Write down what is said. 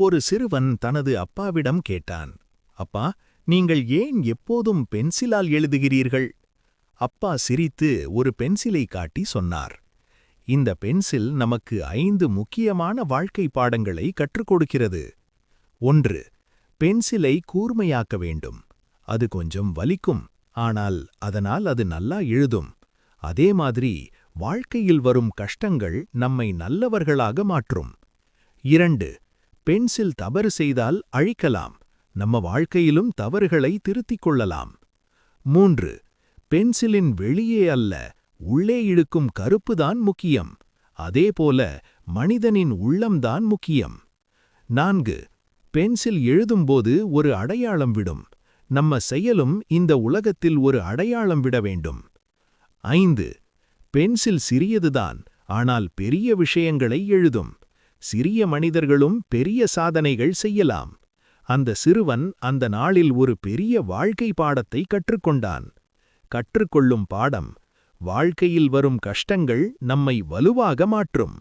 ஒரு சிறுவன் தனது அப்பாவிடம் கேட்டான், அப்பா, நீங்கள் ஏன் எப்போதும் பென்சிலால் எழுதுகிறீர்கள்? அப்பா சிரித்து ஒரு பென்சிலை காட்டி சொன்னார், இந்த பென்சில் நமக்கு 5 முக்கியமான வாழ்க்கை பாடங்களை கற்றுக் கொடுக்கிறது. 1. பென்சிலை கூர்மையாக்க வேண்டும். அது கொஞ்சம் வலிக்கும், ஆனால் அதனால் அது நல்லா எழுதும். அதே மாதிரி வாழ்க்கையில் வரும் கஷ்டங்கள் நம்மை நல்லவர்களாக மாற்றும். 2. பென்சில் தவறு செய்தால் அழிக்கலாம். நம்ம வாழ்க்கையிலும் தவறுகளை திருத்திக் கொள்ளலாம். 3. பென்சிலின் வெளியே அல்ல, உள்ளே இழுக்கும் கருப்புதான் முக்கியம். அதேபோல மனிதனின் உள்ளம்தான் முக்கியம். 4. பென்சில் எழுதும்போது ஒரு அடையாளம் விடும். நம்ம செயலும் இந்த உலகத்தில் ஒரு அடையாளம் விட வேண்டும். 5. பென்சில் சிறியதுதான், ஆனால் பெரிய விஷயங்களை எழுதும். சிறிய மனிதர்களும் பெரிய சாதனைகள் செய்யலாம். அந்த சிறுவன் அந்த நாளில் ஒரு பெரிய வாழ்க்கை பாடத்தை கற்றுக்கொண்டான். கற்றுக்கொள்ளும் பாடம்: வாழ்க்கையில் வரும் கஷ்டங்கள் நம்மை வலுவாக மாற்றும்.